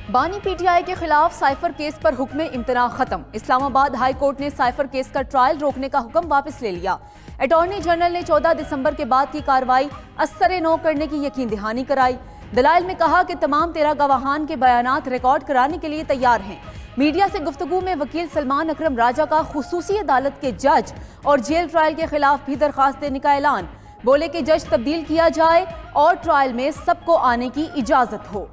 बानी पीटीआई के खिलाफ साइफर केस पर हुक्म इम्तना खत्म। इस्लामाबाद हाई कोर्ट ने साइफर केस का ट्रायल रोकने का हुक्म वापस ले लिया। अटॉर्नी जनरल ने 14 दिसंबर के बाद की कार्रवाई असर नो करने की यकीन दहानी कराई। दलाइल में कहा कि तमाम 13 गवाहान के बयानात रिकॉर्ड कराने के लिए तैयार हैं। मीडिया से गुफ्तगू में वकील सलमान अकरम राजा का खुसूसी अदालत के जज और जेल ट्रायल के खिलाफ भी दरखास्त देने का ऐलान। बोले कि जज तब्दील किया जाए और ट्रायल में सबको आने की इजाजत हो।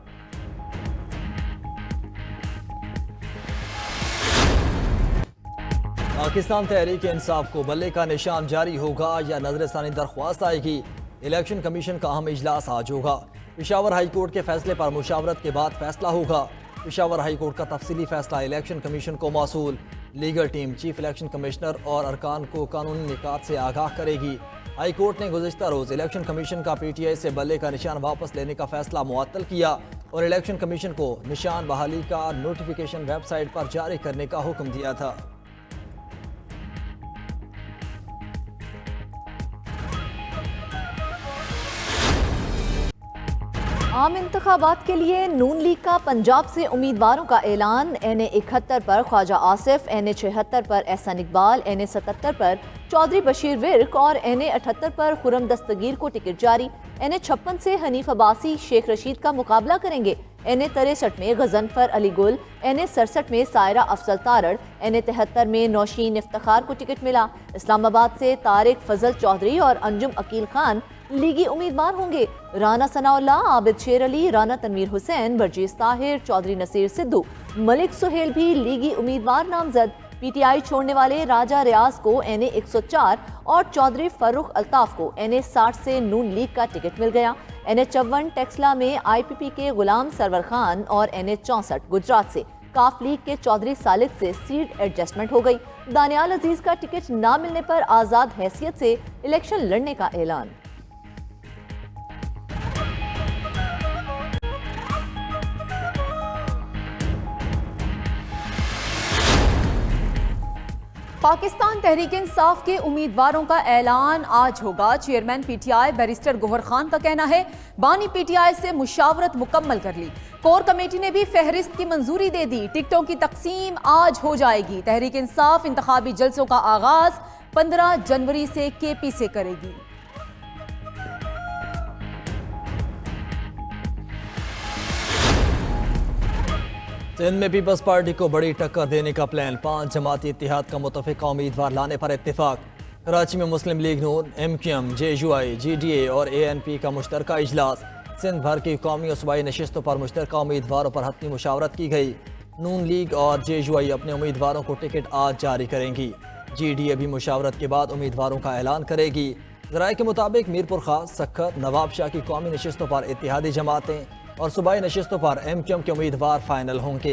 पाकिस्तान तहरीक इंसाफ को बल्ले का निशान जारी होगा या नजरसानी दरख्वास्त आएगी। इलेक्शन कमीशन का अहम इजलास आज होगा। पेशावर हाई कोर्ट के फैसले पर मुशावरत के बाद फैसला होगा। पेशावर हाई कोर्ट का तफसीली फैसला इलेक्शन कमीशन को मौसूल। Legal team chief election commissioner और अरकान को कानूनी निकात से आगाह करेगी। हाई कोर्ट ने गुज़िश्ता रोज़ इलेक्शन कमीशन का पीटीआई से बल्ले का निशान वापस लेने का फैसला मुअत्तल किया और इलेक्शन कमीशन को निशान बहाली का नोटिफिकेशन वेबसाइट पर जारी करने का हुक्म दिया था। आम इंतखाबात के लिए नून लीग का पंजाब से उम्मीदवारों का ऐलान। NA 71 पर ख्वाजा आसिफ, NA 76 पर एहसान इकबाल, NA 77 पर चौधरी बशीर विर्क और NA 78 पर खुरम दस्तगीर को टिकट जारी। NA 56 से हनीफ अब्बासी शेख रशीद का मुकाबला करेंगे। NA 63 में गजनफर अली गुल, NA 67 में सायरा अफजल तारड़, NA 73 में नौशीन इफ्तिखार को टिकट मिला। इस्लामाबाद से तारिक फजल चौधरी और अंजुम अकील खान लीगी उम्मीदवार होंगे। राना सनाउल्लाह, आबिद शेर अली, राना तनवीर हुसैन, बरजीज ताहिर, चौधरी नसीर सिद्धू, मलिक सुहेल भी लीगी उम्मीदवार नामजद। पीटीआई छोड़ने वाले राजा रियाज को NA 104 और चौधरी फर्रुख अल्ताफ को NA 60 से नून लीग का टिकट मिल गया। NA 54 टेक्सला में IPP के गुलाम सरवर खान और NA 64 गुजरात से काफ लीग के चौधरी सालिक से सीट एडजस्टमेंट हो गई। दानियाल अजीज का टिकट ना मिलने पर आज़ाद हैसियत से इलेक्शन लड़ने का ऐलान। पाकिस्तान तहरीक इंसाफ के उम्मीदवारों का ऐलान आज होगा। Chairman PTI barrister Gohar Khan का कहना है बानी पीटीआई से मुशावरत मुकम्मल कर ली। कोर कमेटी ने भी फहरिस्त की मंजूरी दे दी। टिकटों की तकसीम आज हो जाएगी। तहरीक इंसाफ इंतखाबी जलसों का आगाज 15 जनवरी से KP से करेगी। सिंध में पीपल्स पार्टी को बड़ी टक्कर देने का प्लान। 5 जमाती इत्तेहाद का मुतफ़िका उम्मीदवार लाने पर इत्तेफाक। कराची में मुस्लिम लीग नून, MQM, JUI, GDA और ANP का मुश्तरका इजलास। सिंध भर की कौमी और सूबाई नशिस्तों पर मुश्तरका उम्मीदवारों पर हतमी मुशावरत की गई। नून लीग और JUI अपने उम्मीदवारों को टिकट आज जारी करेंगी। GDA भी मुशावरत के बाद उम्मीदवारों का ऐलान करेगी। ज़राए के मुताबिक मीरपुर खास, सक्खर, नवाब शाह की कौमी नशिस्तों पर इत्तेहादी जमातें और सूबाई नशिस्तों पर MQM के उम्मीदवार फाइनल होंगे।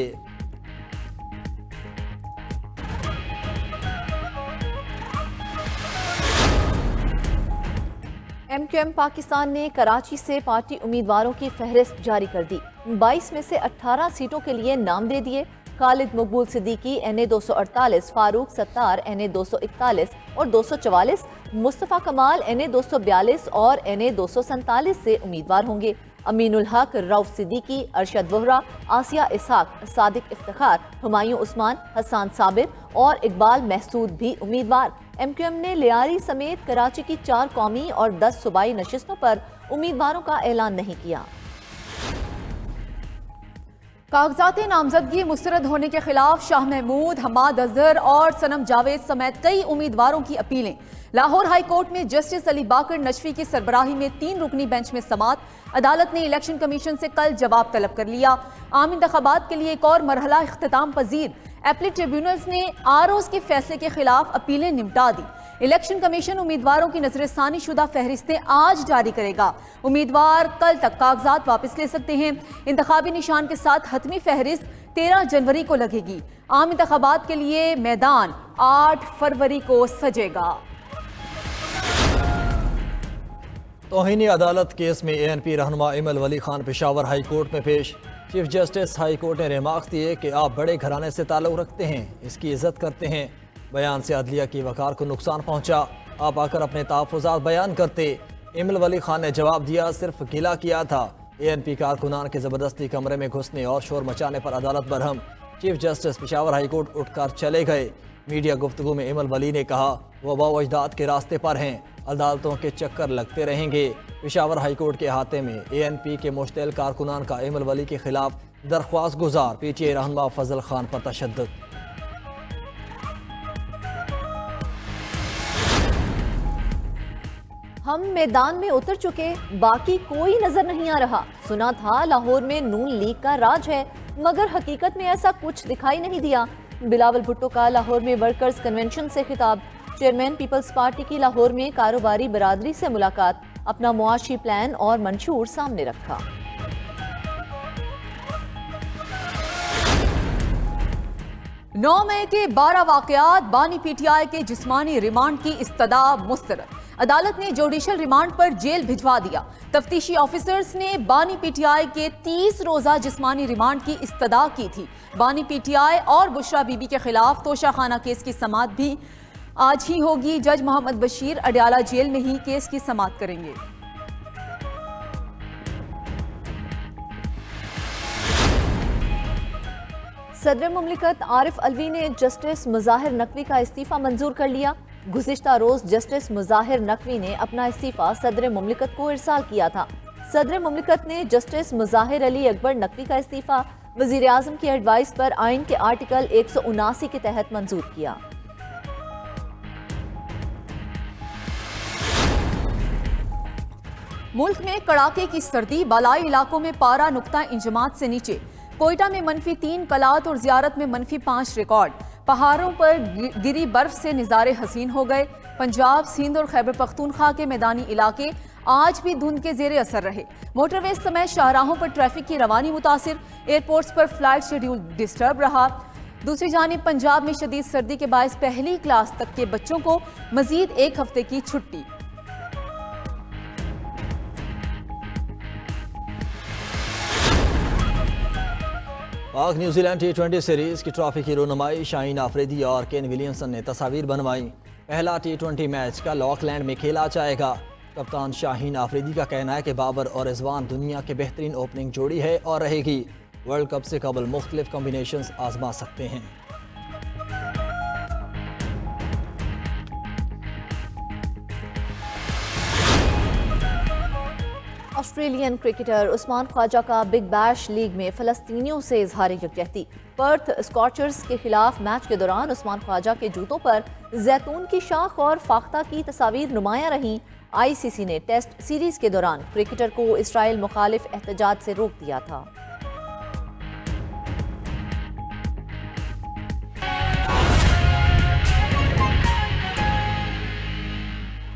MQM पाकिस्तान ने कराची से पार्टी उम्मीदवारों की फहरिस्त जारी कर दी। 22 में से 18 सीटों के लिए नाम दे दिए। खालिद मकबूल सिद्दीकी NA 248, फारूक सत्तार NA 241 और 244, मुस्तफ़ा कमाल NA 242 और NA 247 से उम्मीदवार होंगे। अमीनुल हक, रऊफ सिद्दीकी, अरशद वोहरा, आसिया इसहाक, सादिक इफ्तिखार, हुमायूं उस्मान, हसान साबिर और इकबाल महसूद भी उम्मीदवार। MQM ने लियारी समेत कराची की 4 कौमी और 10 सूबाई नशिस्तों पर उम्मीदवारों का ऐलान नहीं किया। कागजात नामजदगी मुस्तरद होने के खिलाफ शाह महमूद, हमाद अजहर और सनम जावेद समेत कई उम्मीदवारों की अपीलें। लाहौर हाई कोर्ट में जस्टिस अली बाकर नशवी की सरबराही में 3 रुकनी बेंच में समात। अदालत ने इलेक्शन कमीशन से कल जवाब तलब कर लिया। आम इंतखाबात के लिए एक और मरहला इख्तिताम पजीर। एपलेट ट्रिब्यूनल्स ने ROs के फैसले के खिलाफ अपीलें निपटा दी। इलेक्शन कमीशन उम्मीदवारों की नजरसानी शुदा फहरिस्तें आज जारी करेगा। उम्मीदवार कल तक कागजात वापस ले सकते हैं। इंतखाबी निशान के साथ हतमी फहरिस्त 13 जनवरी को लगेगी। आम इंतखाबात के लिए मैदान 8 फरवरी को सजेगा। तौहीनी अदालत केस में ANP रहनुमा इमल वली खान पेशावर हाई कोर्ट में पेश। चीफ जस्टिस हाई कोर्ट ने रिमार्क्स दिए कि आप बड़े घराने से ताल्लुक़ रखते हैं, इसकी इज्जत करते हैं। बयान से अदलिया की वकार को नुकसान पहुंचा, आप आकर अपने तहफ़्फ़ुज़ात बयान करते। इमल वली खान ने जवाब दिया, सिर्फ गिला किया था, ANP कारकुनान के ज़बरदस्ती कमरे में घुसने और शोर मचाने पर अदालत Barham. Chief justice Peshawar high court उठकर चले गए। मीडिया गुफ्तगू में इमल वली ने कहा वो बावजदाद के रास्ते पर हैं, अदालतों के चक्कर लगते रहेंगे। पेशावर हाईकोर्ट के अहाते में ANP के मुश्तल कारकुनान का इमल वली के खिलाफ दरख्वास्त गुजार। PTI रहनुमा फजल खान पर तशद्दुद। हम मैदान में उतर चुके, बाकी कोई नजर नहीं आ रहा। सुना था लाहौर में नून लीग का राज है, मगर हकीकत में ऐसा कुछ दिखाई नहीं दिया। बिलावल भुट्टो का लाहौर में वर्कर्स कन्वेंशन से खिताब। चेयरमैन पीपल्स पार्टी की लाहौर में कारोबारी बरादरी से मुलाकात, अपना मुआशी प्लान और मंशूर सामने रखा। 9 मई के 12 वाकयात, बानी PTI के जिस्मानी रिमांड की इस्तदा मुस्तरद। अदालत ने जुडिशल रिमांड पर जेल भिजवा दिया। तफ्तीशी ऑफिसर्स ने बानी PTI के 30 रोजा जिस्मानी रिमांड की इस्तदा की थी। बानी PTI और बुशरा बीबी के खिलाफ तोशाखाना केस की समाअत भी आज ही होगी। जज मोहम्मद बशीर अडयाला जेल में ही केस की समाअत करेंगे। सदर मुमलिकत आरिफ अलवी ने जस्टिस मुजाहिर नकवी का इस्तीफा मंजूर कर लिया। गुज़िश्ता रोज जस्टिस मुजाहिर नकवी ने अपना इस्तीफा सदर मुमलिकत को इरसाल किया था। सदर मुमलिकत ने जस्टिस मुजाहिर अली अकबर नकवी का इस्तीफा वज़ीर आज़म की एडवाइस पर आइन के आर्टिकल 179 के तहत मंजूर किया। मुल्क में कड़ाके की सर्दी, बालाई इलाकों में पारा नुक्ता इंजमात से नीचे। कोयटा में -3, कलात और ज़ियारत में -5 रिकॉर्ड। पहाड़ों पर गिरी बर्फ से नज़ारे हसीन हो गए। पंजाब, सिंध और खैबर पख्तूनख्वा के मैदानी इलाके आज भी धुंध के जेरे असर रहे। मोटरवे समेत शाहराहों पर ट्रैफिक की रवानी मुतासिर। एयरपोर्ट्स पर फ्लाइट शेड्यूल डिस्टर्ब रहा। दूसरी जानिब पंजाब में शदीद सर्दी के बायस पहली क्लास तक के बच्चों को मजीद 1 हफ्ते की छुट्टी। पाक न्यूजीलैंड T20 सीरीज की ट्रॉफी की रोनुमाई शाहीन आफरीदी और केन विलियमसन ने तस्वीर बनवाई। पहला T20 मैच का लॉकलैंड में खेला जाएगा। कप्तान शाहीन आफरीदी का कहना है कि बाबर और रिजवान दुनिया के बेहतरीन ओपनिंग जोड़ी है और रहेगी। वर्ल्ड कप से कबल मुख्तलिफ कॉम्बिनेशंस आजमा सकते हैं। ऑस्ट्रेलियन क्रिकेटर उस्मान ख्वाजा का बिग बैश लीग में फ़लस्तीनियों से इजहार यकजहती। पर्थ स्कॉचर्स के खिलाफ मैच के दौरान उस्मान ख्वाजा के जूतों पर जैतून की शाख और फाख्ता की तस्वीर नुमायां रहीं। ICC ने टेस्ट सीरीज के दौरान क्रिकेटर को इसराइल मुखालिफ एहतजाज से रोक दिया था।